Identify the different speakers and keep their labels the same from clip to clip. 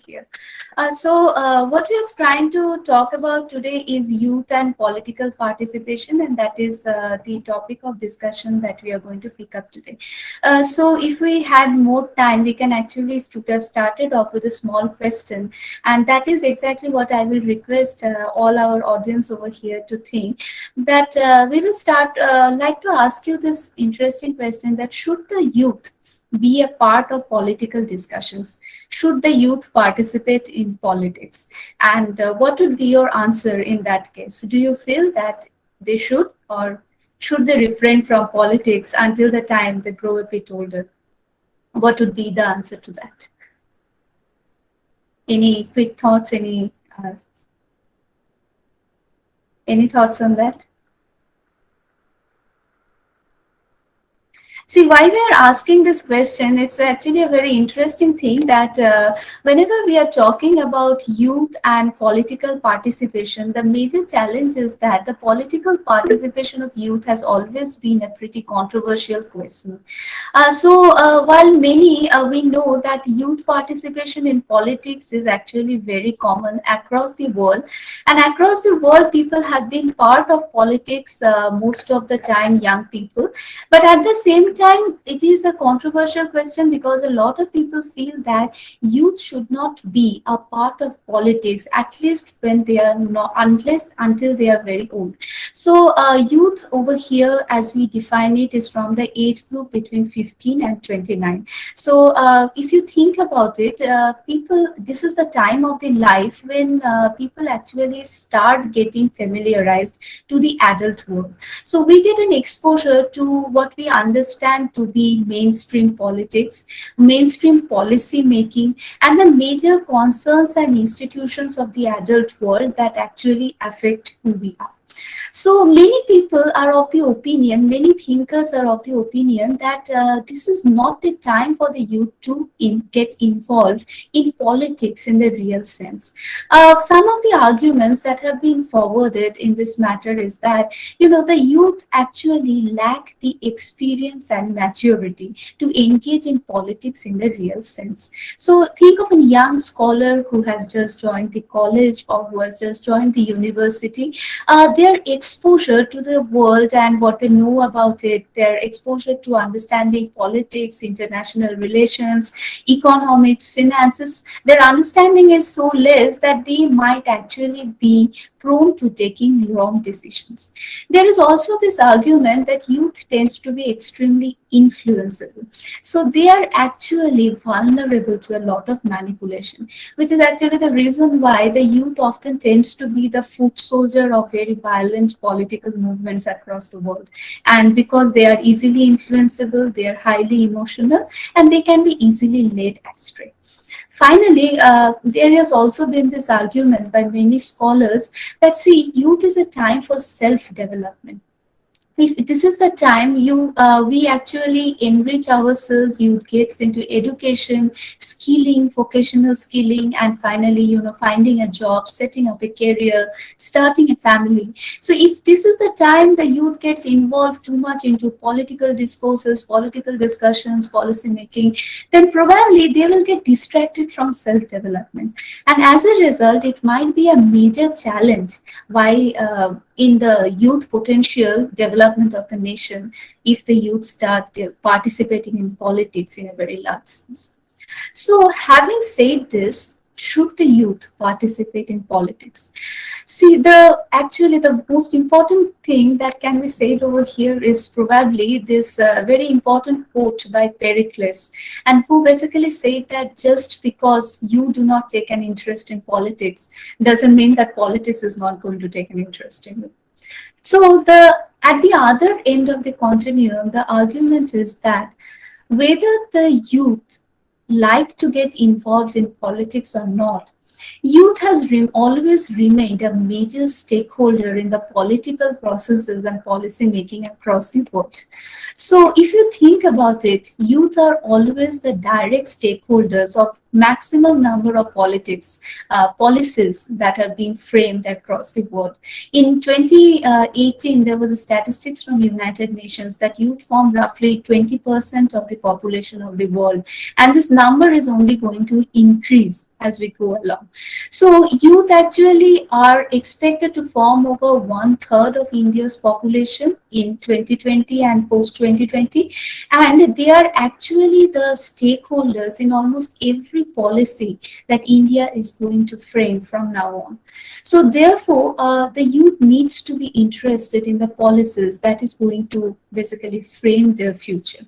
Speaker 1: here. What we are trying to talk about today is youth and political participation, and that is the topic of discussion that we are going to pick up today. If we had more time, we can actually have started off with a small question, and that is exactly what I will request all our audience over here to think. That we will start like to ask you this interesting question: that should the youth be a part of political discussions? Should the youth participate in politics? And what would be your answer in that case? Do you feel that they should, or should they refrain from politics until the time they grow a bit older? What would be the answer to that? Any quick thoughts? Any thoughts on that? See, why we are asking this question, it's actually a very interesting thing that whenever we are talking about youth and political participation, the major challenge is that the political participation of youth has always been a pretty controversial question. While we know that youth participation in politics is actually very common across the world, and across the world, people have been part of politics most of the time, young people. But at the same time, it is a controversial question because a lot of people feel that youth should not be a part of politics, at least when they are not, unless until they are very old. Youth over here, as we define it, is from the age group between 15 and 29. If you think about it, this is the time of the life when people actually start getting familiarized to the adult world. So we get an exposure to what we understand to be mainstream politics, mainstream policy making, and the major concerns and institutions of the adult world that actually affect who we are. So many people are of the opinion, many thinkers are of the opinion that this is not the time for the youth to get involved in politics in the real sense. Some of the arguments that have been forwarded in this matter is that, the youth actually lack the experience and maturity to engage in politics in the real sense. So think of a young scholar who has just joined the college or who has just joined the university. Their exposure to the world and what they know about it, their exposure to understanding politics, international relations, economics, finances, their understanding is so less that they might actually be prone to taking wrong decisions. There is also this argument that youth tends to be extremely influenceable. So they are actually vulnerable to a lot of manipulation, which is actually the reason why the youth often tends to be the foot soldier of very violent political movements across the world. And because they are easily influenceable, they are highly emotional, and they can be easily led astray. Finally, there has also been this argument by many scholars that, see, youth is a time for self-development. If this is the time we actually enrich ourselves, youth gets into education, skilling, vocational skilling, and finally, finding a job, setting up a career, starting a family. So if this is the time the youth gets involved too much into political discourses, political discussions, policy making, then probably they will get distracted from self-development. And as a result, it might be a major challenge why in the youth potential development of the nation if the youth start participating in politics in a very large sense. So having said this, should the youth participate in politics? See, the most important thing that can be said over here is probably this very important quote by Pericles, and who basically said that just because you do not take an interest in politics doesn't mean that politics is not going to take an interest in you. So at the other end of the continuum, the argument is that whether the youth like to get involved in politics or not, youth has always remained a major stakeholder in the political processes and policy making across the world. So if you think about it, youth are always the direct stakeholders of maximum number of policies that are being framed across the world. In 2018, there was a statistics from United Nations that youth form roughly 20% of the population of the world, and this number is only going to increase as we go along. So youth actually are expected to form over 1/3 of India's population in 2020 and post 2020, and they are actually the stakeholders in almost every policy that India is going to frame from now on. So therefore, the youth needs to be interested in the policies that is going to basically frame their future.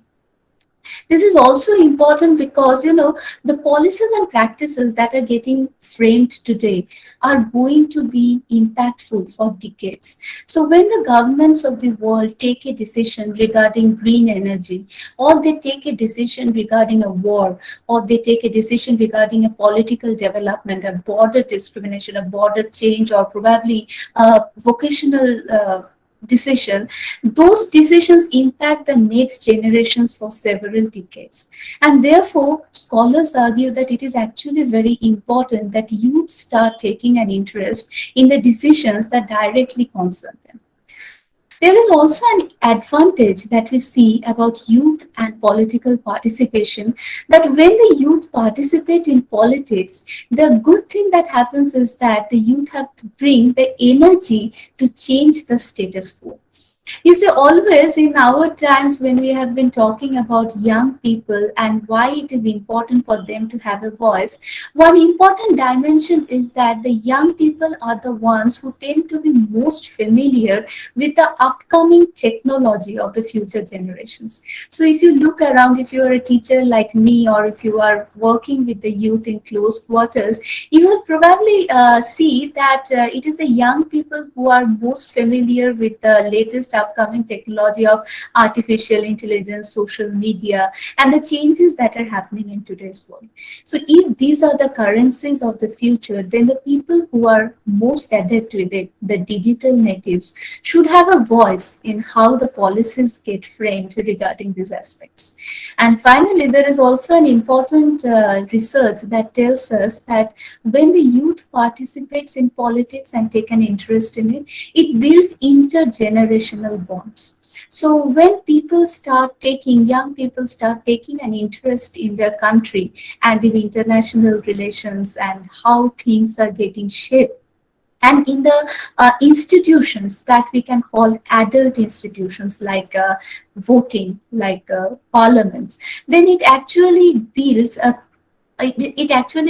Speaker 1: This is also important because, the policies and practices that are getting framed today are going to be impactful for decades. So when the governments of the world take a decision regarding green energy, or they take a decision regarding a war, or they take a decision regarding a political development, a border discrimination, a border change, or probably a vocational decision, those decisions impact the next generations for several decades. And therefore, scholars argue that it is actually very important that youth start taking an interest in the decisions that directly concern them. There is also an advantage that we see about youth and political participation, that when the youth participate in politics, the good thing that happens is that the youth have to bring the energy to change the status quo. You see, always in our times when we have been talking about young people and why it is important for them to have a voice, one important dimension is that the young people are the ones who tend to be most familiar with the upcoming technology of the future generations. So if you look around, if you are a teacher like me, or if you are working with the youth in close quarters, you will probably see that it is the young people who are most familiar with the latest upcoming technology of artificial intelligence, social media, and the changes that are happening in today's world. So if these are the currencies of the future, then the people who are most adept with it, the digital natives, should have a voice in how the policies get framed regarding these aspects. And finally, there is also an important research that tells us that when the youth participates in politics and take an interest in it, it builds intergenerational bonds. So when young people start taking an interest in their country and in international relations and how things are getting shaped, and in the institutions that we can call adult institutions, like voting, like parliaments, then it actually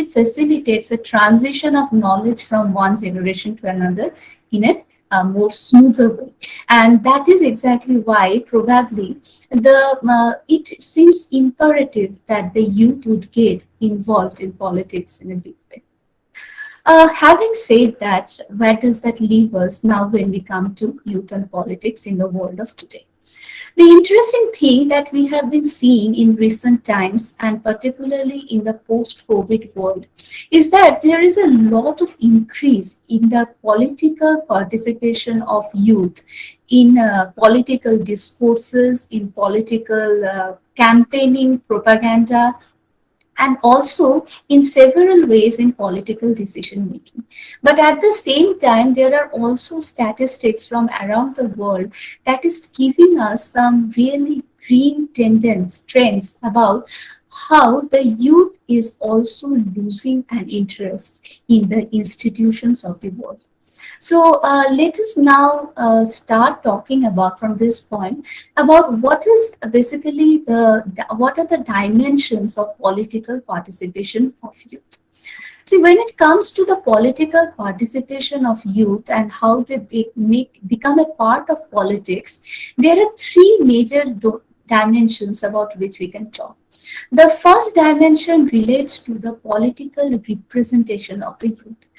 Speaker 1: facilitates a transition of knowledge from one generation to another in a more smoother way. And that is exactly why probably it seems imperative that the youth would get involved in politics in a big way. Having said that, where does that leave us now when we come to youth and politics in the world of today? The interesting thing that we have been seeing in recent times, and particularly in the post-COVID world, is that there is a lot of increase in the political participation of youth in political discourses, in political campaigning, propaganda, and also in several ways in political decision making. But at the same time, there are also statistics from around the world that is giving us some really green trends about how the youth is also losing an interest in the institutions of the world. So let us now start talking about, from this point, about what is basically what are the dimensions of political participation of youth. See, when it comes to the political participation of youth and how they become a part of politics, there are three major dimensions about which we can talk. The first dimension relates to the political representation of the youth.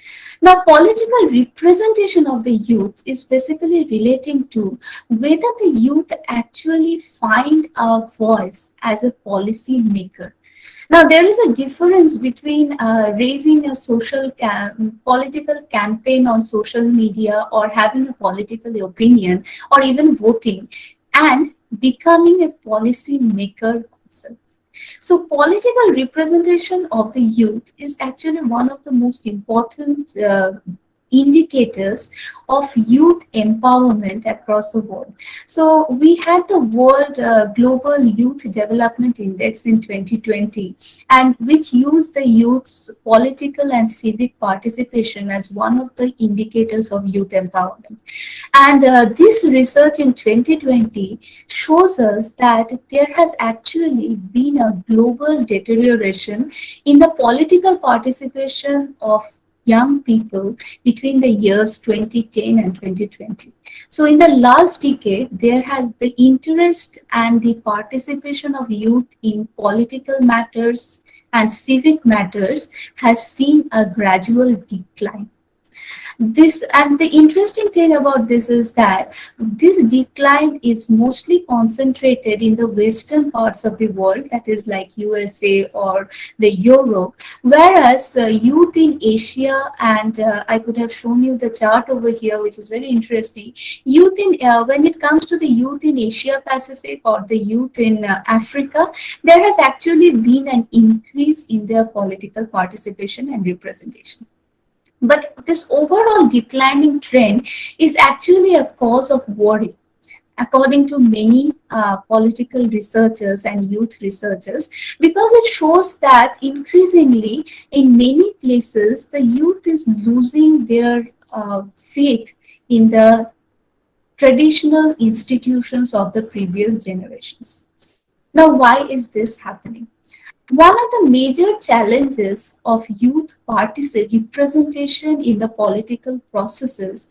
Speaker 1: Now, political representation of the youth is basically relating to whether the youth actually find a voice as a policy maker. Now, there is a difference between raising a political campaign on social media, or having a political opinion, or even voting, and becoming a policy maker itself. So political representation of the youth is actually one of the most important indicators of youth empowerment across the world. So we had the World Global Youth Development Index in 2020, and which used the youth's political and civic participation as one of the indicators of youth empowerment. And this research in 2020 shows us that there has actually been a global deterioration in the political participation of young people between the years 2010 and 2020. So in the last decade, there has the interest and the participation of youth in political matters and civic matters has seen a gradual decline. This, and the interesting thing about this is that this decline is mostly concentrated in the western parts of the world, that is like USA or the Europe, whereas youth in Asia, and I could have shown you the chart over here, which is very interesting. Youth in when it comes to the youth in Asia Pacific or the youth in Africa, there has actually been an increase in their political participation and representation. But this overall declining trend is actually a cause of worry, according to many political researchers and youth researchers, because it shows that increasingly in many places the youth is losing their faith in the traditional institutions of the previous generations. Now, why is this happening? One of the major challenges of youth representation in the political processes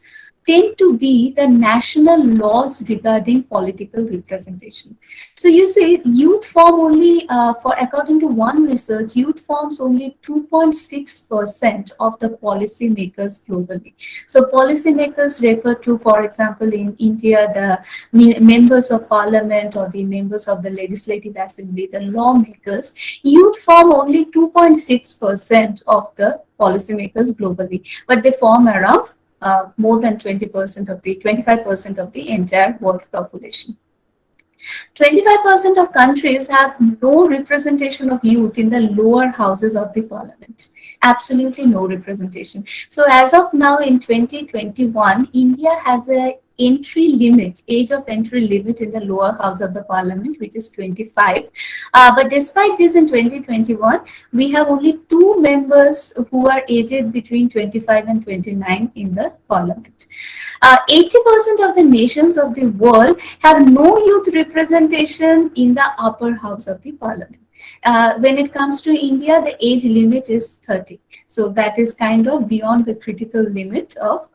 Speaker 1: tend to be the national laws regarding political representation. So you see, youth form only, for according to one research, youth forms only 2.6% of the policymakers globally. So policymakers refer to, for example, in India, the members of parliament or the members of the legislative assembly, the lawmakers. Youth form only 2.6% of the policymakers globally, but they form around more than 25% of the entire world population. 25% of countries have no representation of youth in the lower houses of the parliament. Absolutely no representation. So as of now in 2021, India has a age of entry limit in the lower house of the parliament, which is 25. But despite this, in 2021, we have only 2 members who are aged between 25 and 29 in the parliament. 80% of the nations of the world have no youth representation in the upper house of the parliament. When it comes to India, the age limit is 30. So that is kind of beyond the critical limit of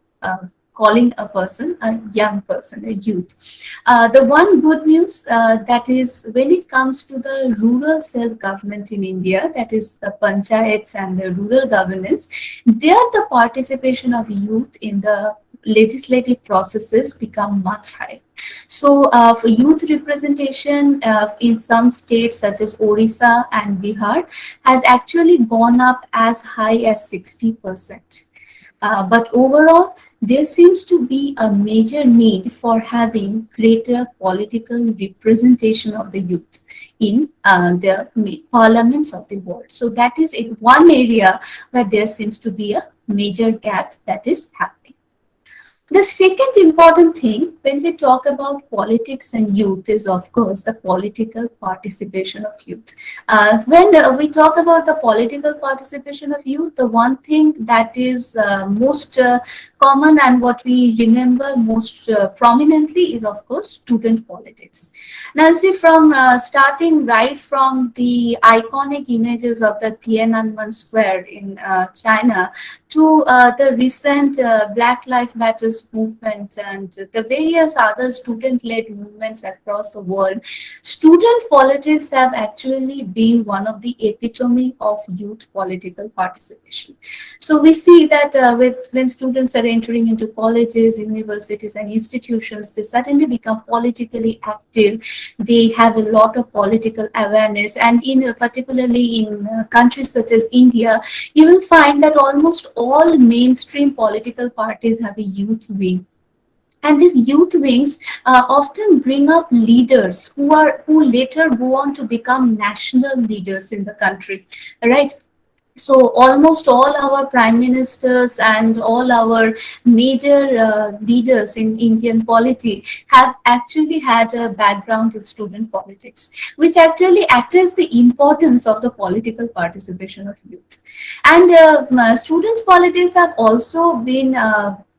Speaker 1: calling a person a young person, a youth. The one good news that is when it comes to the rural self-government in India, that is the panchayats and the rural governance, there the participation of youth in the legislative processes become much higher. So for youth representation in some states such as Orissa and Bihar has actually gone up as high as 60%. But overall, there seems to be a major need for having greater political representation of the youth in the parliaments of the world. So that is one area where there seems to be a major gap that is happening. The second important thing when we talk about politics and youth is, of course, the political participation of youth. When we talk about the political participation of youth, the one thing that is most common and what we remember most prominently is, of course, student politics. Now, see, from starting right from the iconic images of the Tiananmen Square in China to the recent Black Lives Matter movement and the various other student-led movements across the world, student politics have actually been one of the epitome of youth political participation. So we see that when students are entering into colleges, universities, and institutions, they suddenly become politically active. They have a lot of political awareness, and particularly in countries such as India, you will find that almost all mainstream political parties have a youth wing. And these youth wings often bring up leaders who later go on to become national leaders in the country, right? So almost all our prime ministers and all our major leaders in Indian polity have actually had a background in student politics, which actually attest the importance of the political participation of youth. And students politics have also been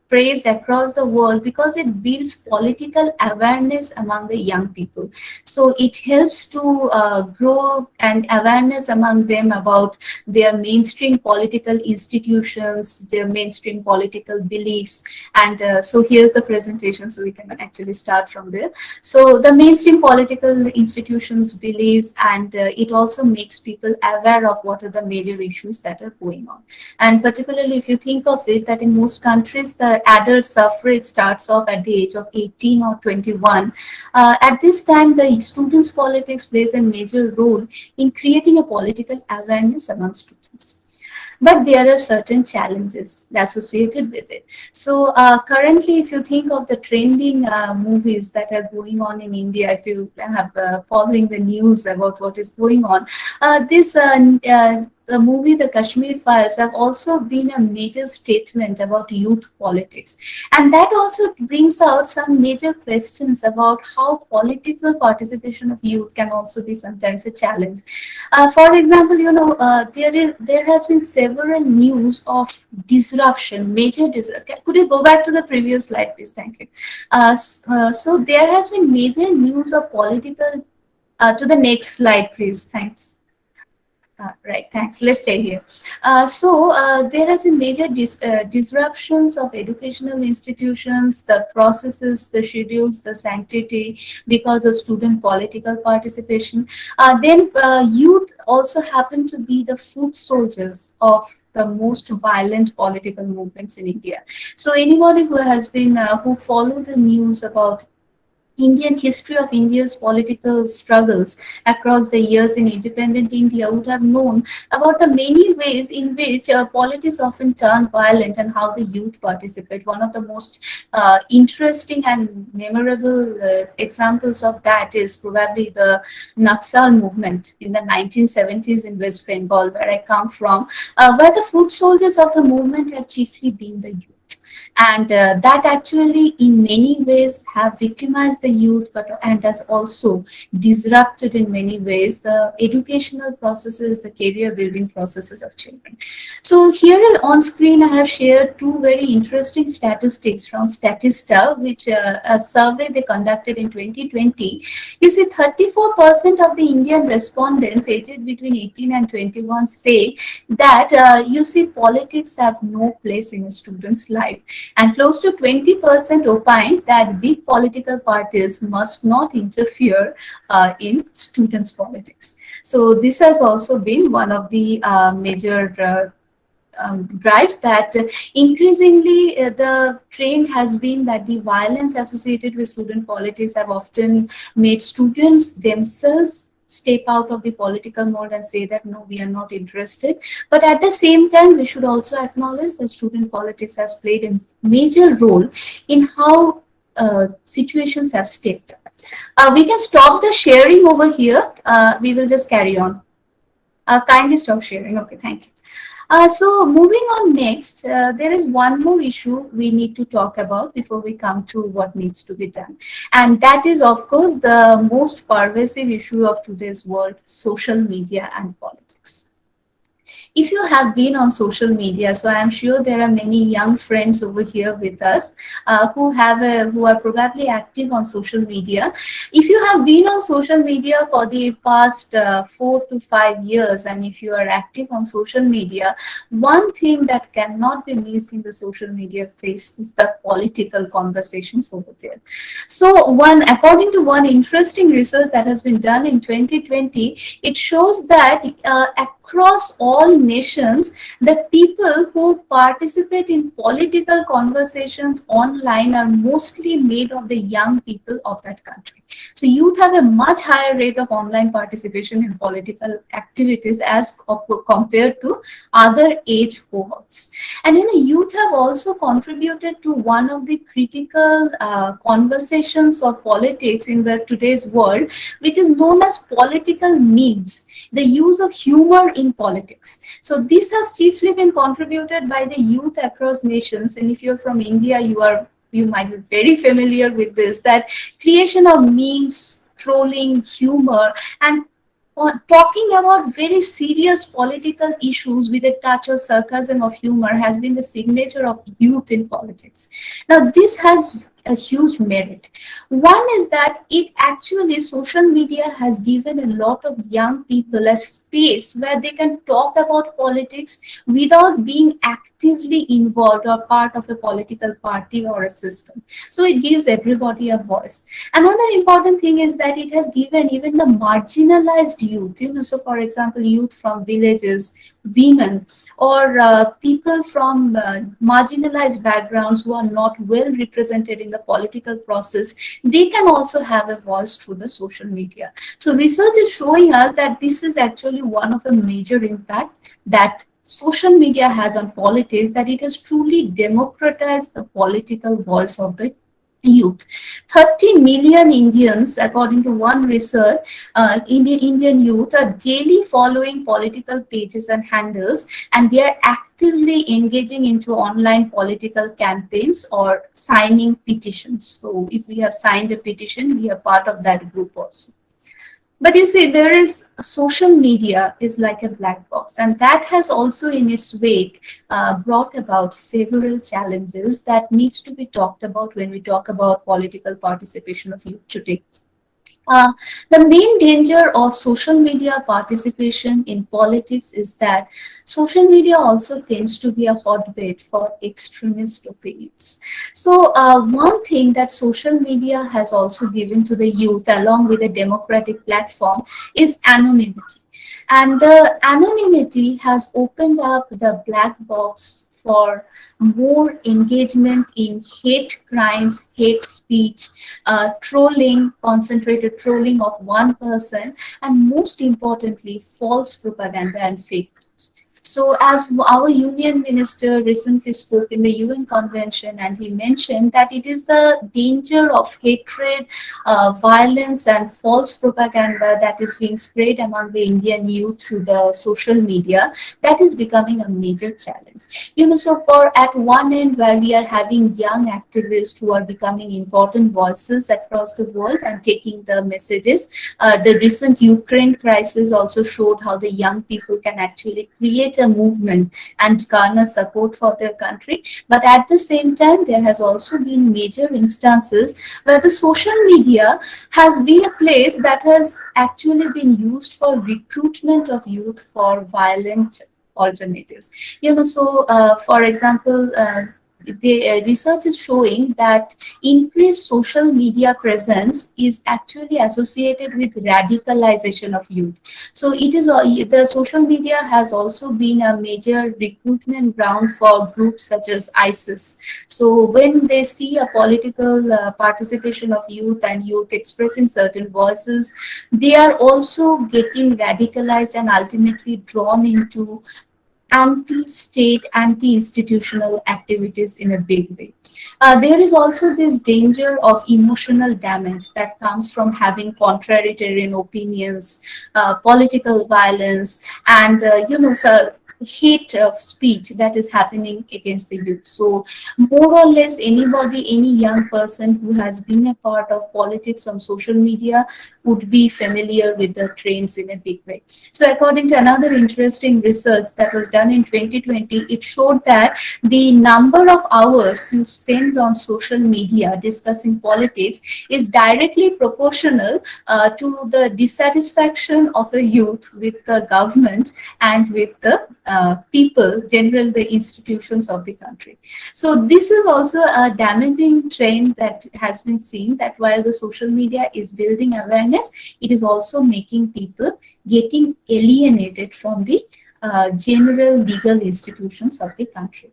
Speaker 1: praised across the world because it builds political awareness among the young people. So it helps to grow and awareness among them about their mainstream political institutions, their mainstream political beliefs. And so here's the presentation, so we can actually start from there. So the mainstream political institutions beliefs, and it also makes people aware of what are the major issues that are going on. And particularly if you think of it, that in most countries, the adult suffrage starts off at the age of 18 or 21. At this time, the students' politics plays a major role in creating a political awareness among students. But there are certain challenges associated with it. So currently, if you think of the trending movies that are going on in India, if you have following the news about what is going on, this the movie The Kashmir Files have also been a major statement about youth politics. And that also brings out some major questions about how political participation of youth can also be sometimes a challenge. For example, there has been several news of disruption, major disruption. Could you go back to the previous slide, please? Thank you. So there has been major news of political. To the next slide, please. Thanks. Right, thanks. Let's stay here. There has been major disruptions of educational institutions, the processes, the schedules, the sanctity because of student political participation. Then youth also happen to be the foot soldiers of the most violent political movements in India. So anybody who has been who follow the news about Indian history of India's political struggles across the years in independent India would have known about the many ways in which politics often turn violent and how the youth participate. One of the most interesting and memorable examples of that is probably the Naxal movement in the 1970s in West Bengal, where I come from, where the foot soldiers of the movement have chiefly been the youth. And that actually in many ways have victimized the youth, but and has also disrupted in many ways the educational processes, the career building processes of children. So here on screen I have shared two very interesting statistics from Statista, which a survey they conducted in 2020. You see 34% of the Indian respondents aged between 18 and 21 say that you see politics have no place in a student's life, and close to 20% opined that big political parties must not interfere in students' politics. So this has also been one of the major drives that increasingly the trend has been that the violence associated with student politics have often made students themselves step out of the political mode and say that no, we are not interested. But at the same time, we should also acknowledge that student politics has played a major role in how situations have stepped up. We can stop the sharing over here. We will just carry on. Kindly stop sharing. Okay, thank you. So moving on next, there is one more issue we need to talk about before we come to what needs to be done. And that is, of course, the most pervasive issue of today's world, social media and politics. If you have been on social media, so I am sure there are many young friends over here with us who are probably active on social media. If you have been on social media for the past 4 to 5 years, and if you are active on social media, one thing that cannot be missed in the social media place is the political conversations over there. So according to one interesting research that has been done in 2020, it shows that across all nations, the people who participate in political conversations online are mostly made of the young people of that country. So youth have a much higher rate of online participation in political activities as compared to other age cohorts. And youth have also contributed to one of the critical conversations of politics in the today's world, which is known as political memes, the use of humor in politics. So this has chiefly been contributed by the youth across nations. And if you're from India, you might be very familiar with this, that creation of memes, trolling, humor, and talking about very serious political issues with a touch of sarcasm of humor has been the signature of youth in politics. Now, this has a huge merit. One is that it actually, social media has given a lot of young people a space where they can talk about politics without being actively involved or part of a political party or a system. So it gives everybody a voice. Another important thing is that it has given even the marginalized youth, so for example, youth from villages, women, or people from marginalized backgrounds who are not well represented in the political process, they can also have a voice through the social media. So research is showing us that this is actually one of the major impact that social media has on politics, that it has truly democratized the political voice of the youth. 30 million Indians, according to one research, Indian youth are daily following political pages and handles, and they are actively engaging into online political campaigns or signing petitions. So if we have signed a petition, we are part of that group also. But you see, there is social media is like a black box, and that has also in its wake brought about several challenges that needs to be talked about when we talk about political participation of youth today. Uh, the main danger of social media participation in politics is that social media also tends to be a hotbed for extremist opinions. So, one thing that social media has also given to the youth, along with a democratic platform, is anonymity. And the anonymity has opened up the black box for more engagement in hate crimes, hate speech, trolling, concentrated trolling of one person, and most importantly, false propaganda and fake news. So, as our union minister recently spoke in the UN convention, and he mentioned that it is the danger of hatred, violence, and false propaganda that is being spread among the Indian youth through the social media that is becoming a major challenge. So for at one end where we are having young activists who are becoming important voices across the world and taking the messages, the recent Ukraine crisis also showed how the young people can actually create a movement and garner support for their country. But at the same time, there has also been major instances where the social media has been a place that has actually been used for recruitment of youth for violent alternatives. For example, the research is showing that increased social media presence is actually associated with radicalization of youth. So it is the social media has also been a major recruitment ground for groups such as ISIS. So when they see a political participation of youth and youth expressing certain voices, they are also getting radicalized and ultimately drawn into anti-state, anti-institutional activities in a big way. There is also this danger of emotional damage that comes from having contrarian opinions, political violence, and so hate of speech that is happening against the youth. So more or less anybody, any young person who has been a part of politics on social media would be familiar with the trends in a big way. So according to another interesting research that was done in 2020, it showed that the number of hours you spend on social media discussing politics is directly proportional to the dissatisfaction of a youth with the government and with the people, general the institutions of the country. So this is also a damaging trend that has been seen, that while the social media is building awareness, it is also making people getting alienated from the general legal institutions of the country.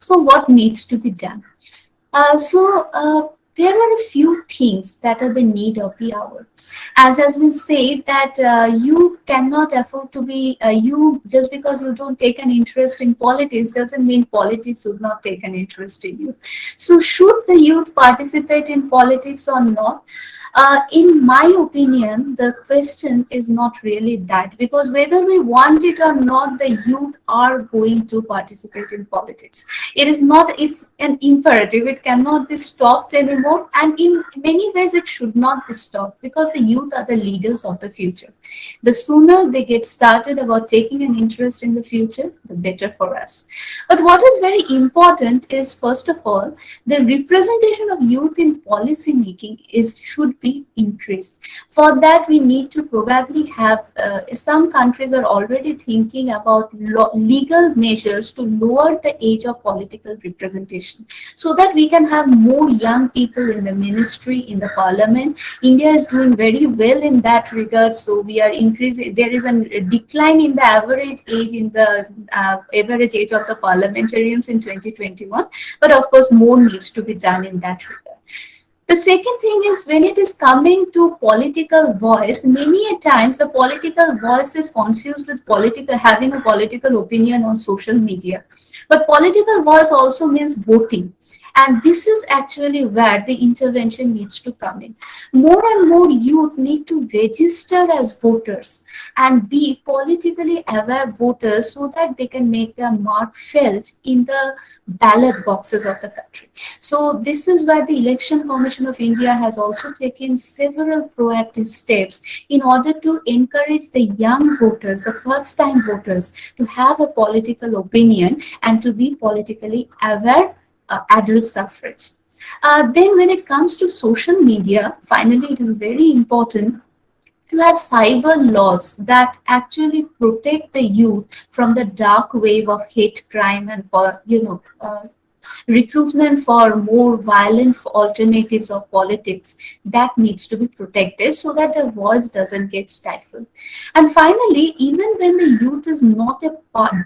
Speaker 1: So what needs to be done? There are a few things that are the need of the hour. As has been said, that you cannot afford to be, you just because you don't take an interest in politics doesn't mean politics would not take an interest in you. So should the youth participate in politics or not? In my opinion, the question is not really that, because whether we want it or not, the youth are going to participate in politics. It is not, it's an imperative. It cannot be stopped anymore. And in many ways, it should not be stopped, because the youth are the leaders of the future. The sooner they get started about taking an interest in the future, the better for us. But what is very important is, first of all, the representation of youth in policy making should be increased. For that, we need to probably have, some countries are already thinking about legal measures to lower the age of political representation, so that we can have more young people in the ministry, in the parliament. India is doing very well in that regard. So we are increasing, there is a decline in the average age, in the average age of the parliamentarians in 2021. But of course, more needs to be done in that regard. The second thing is, when it is coming to political voice, many a times the political voice is confused with having a political opinion on social media. But political voice also means voting. And this is actually where the intervention needs to come in. More and more youth need to register as voters and be politically aware voters, so that they can make their mark felt in the ballot boxes of the country. So this is why the Election Commission of India has also taken several proactive steps in order to encourage the young voters, the first-time voters, to have a political opinion and to be politically aware adult suffrage. Then when it comes to social media, finally, it is very important to have cyber laws that actually protect the youth from the dark wave of hate crime and, recruitment for more violent alternatives of politics. That needs to be protected, so that their voice doesn't get stifled. And finally, even when the youth is not a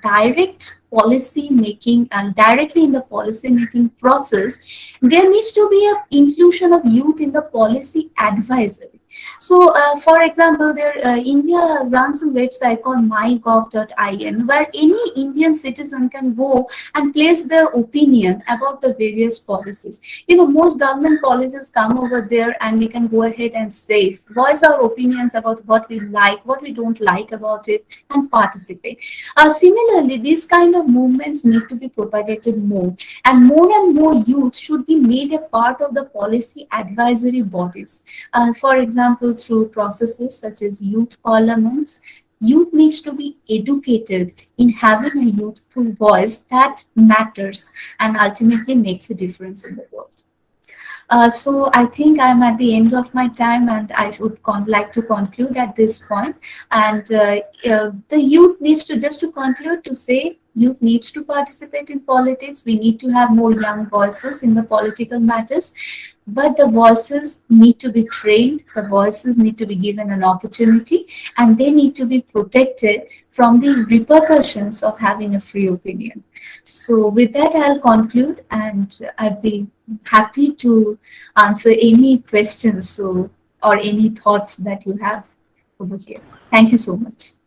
Speaker 1: direct policy making and directly in the policy making process, there needs to be an inclusion of youth in the policy advisory. So, for example, India runs a website called mygov.in, where any Indian citizen can go and place their opinion about the various policies. Most government policies come over there, and we can go ahead and say, voice our opinions about what we like, what we don't like about it, and participate. Similarly, these kind of movements need to be propagated more, and more youth should be made a part of the policy advisory bodies. For example, through processes such as youth parliaments. Youth needs to be educated in having a youthful voice that matters and ultimately makes a difference in the world. So I think I'm at the end of my time, and I would like to conclude at this point. And the youth needs to, just to conclude, to say, youth needs to participate in politics. We need to have more young voices in the political matters. But the voices need to be trained, the voices need to be given an opportunity, and they need to be protected from the repercussions of having a free opinion. So with that, I'll conclude, and I'd be happy to answer any questions or any thoughts that you have over here. Thank you so much.